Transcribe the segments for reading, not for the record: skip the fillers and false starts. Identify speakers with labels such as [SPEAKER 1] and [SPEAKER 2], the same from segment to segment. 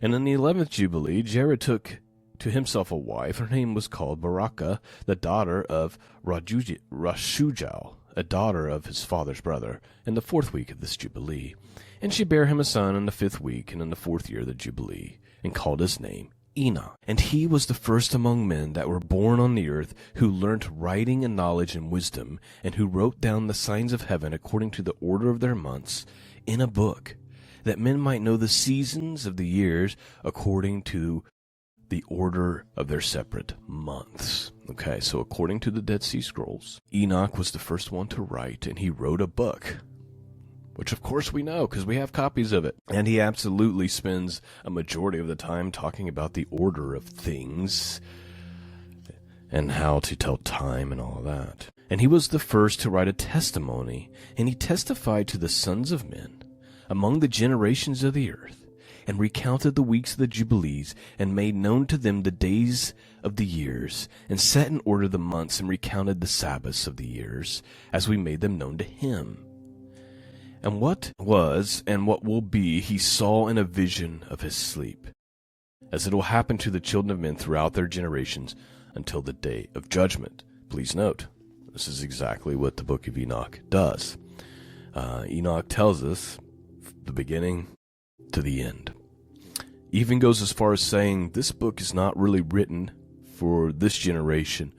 [SPEAKER 1] And in the 11th Jubilee, Jared took to himself a wife. Her name was called Baraka, the daughter of Rashujal, a daughter of his father's brother, in the 4th week of this Jubilee. And she bare him a son in the 5th week, and in the 4th year of the Jubilee, and called his name Enoch. And he was the first among men that were born on the earth, who learnt writing and knowledge and wisdom, and who wrote down the signs of heaven according to the order of their months in a book, that men might know the seasons of the years according to the order of their separate months. Okay, so according to the Dead Sea Scrolls, Enoch was the first one to write, and he wrote a book, which of course we know because we have copies of it. And he absolutely spends a majority of the time talking about the order of things and how to tell time and all of that. And he was the first to write a testimony, and he testified to the sons of men among the generations of the earth, and recounted the weeks of the Jubilees, and made known to them the days of the years, and set in order the months, and recounted the Sabbaths of the years, as we made them known to him. And what was and what will be he saw in a vision of his sleep, as it will happen to the children of men throughout their generations until the day of judgment. Please note, this is exactly what the book of Enoch does. Enoch tells us the beginning to the end. Even goes as far as saying this book is not really written for this generation,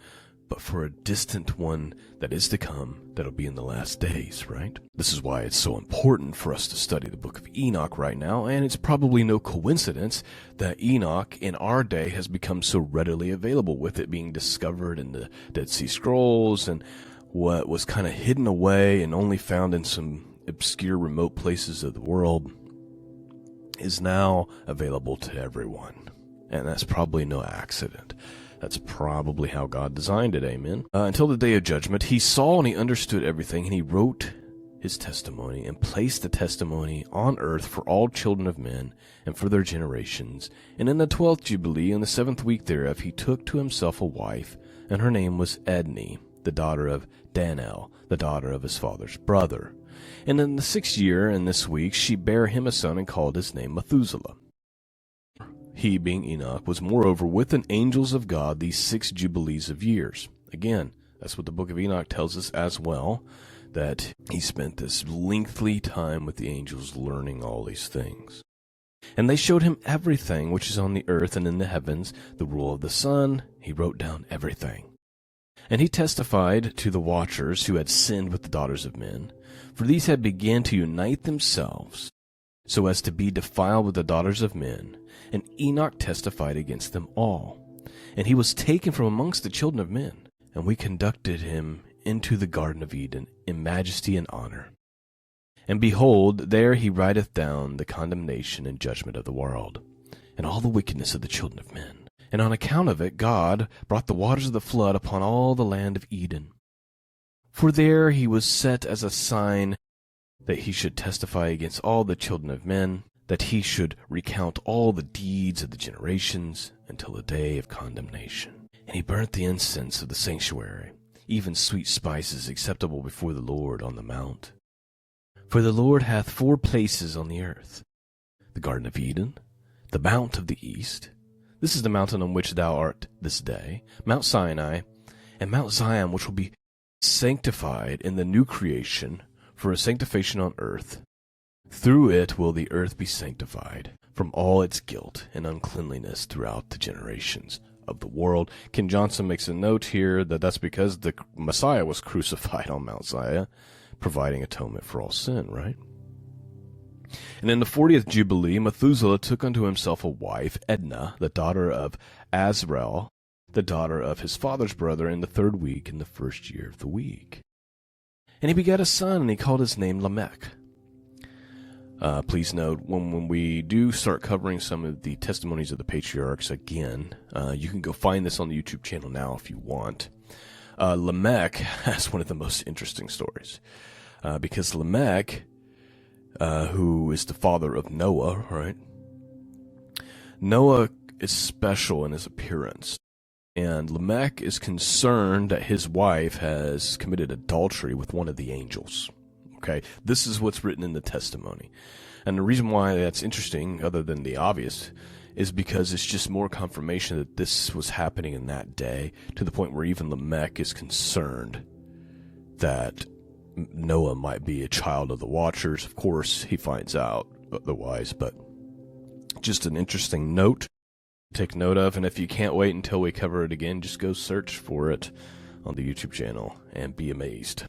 [SPEAKER 1] but for a distant one that is to come, that'll be in the last days, right? This is why it's so important for us to study the book of Enoch right now, and it's probably no coincidence that Enoch in our day has become so readily available, with it being discovered in the Dead Sea Scrolls, and what was kind of hidden away and only found in some obscure remote places of the world is now available to everyone. And that's probably no accident. That's probably how God designed it, amen. Until the day of judgment, he saw and he understood everything, and he wrote his testimony and placed the testimony on earth for all children of men and for their generations. And in the 12th Jubilee, in the 7th week thereof, he took to himself a wife, and her name was Edni, the daughter of Danel, the daughter of his father's brother. And in the 6th year, in this week, she bare him a son, and called his name Methuselah. He, being Enoch, was moreover with the angels of God these 6 jubilees of years. Again, that's what the book of Enoch tells us as well, that he spent this lengthy time with the angels learning all these things. And they showed him everything which is on the earth and in the heavens, the rule of the sun. He wrote down everything. And he testified to the watchers who had sinned with the daughters of men, for these had began to unite themselves, so as to be defiled with the daughters of men. And Enoch testified against them all. And he was taken from amongst the children of men, and we conducted him into the Garden of Eden in majesty and honor. And behold, there he writeth down the condemnation and judgment of the world, and all the wickedness of the children of men. And on account of it, God brought the waters of the flood upon all the land of Eden. For there he was set as a sign that he should testify against all the children of men, that he should recount all the deeds of the generations until the day of condemnation. And he burnt the incense of the sanctuary, even sweet spices acceptable before the Lord on the mount. For the Lord hath 4 places on the earth, the Garden of Eden, the Mount of the East, this is the mountain on which thou art this day, Mount Sinai, and Mount Zion, which will be sanctified in the new creation for a sanctification on earth. Through it will the earth be sanctified from all its guilt and uncleanliness throughout the generations of the world. Ken Johnson makes a note here that that's because the Messiah was crucified on Mount Zion, providing atonement for all sin, right? And in the 40th Jubilee, Methuselah took unto himself a wife, Edna, the daughter of Azrael, the daughter of his father's brother, in the 3rd week, in the 1st year of the week. And he begat a son, and he called his name Lamech. Please note, when we do start covering some of the testimonies of the patriarchs again, you can go find this on the YouTube channel now if you want. Lamech has one of the most interesting stories, because Lamech, who is the father of Noah, right? Noah is special in his appearance, and Lamech is concerned that his wife has committed adultery with one of the angels. Okay, this is what's written in the testimony. And the reason why that's interesting, other than the obvious, is because it's just more confirmation that this was happening in that day, to the point where even Lamech is concerned that Noah might be a child of the Watchers. Of course, he finds out otherwise, but just an interesting note to take note of. And if you can't wait until we cover it again, just go search for it on the YouTube channel and be amazed.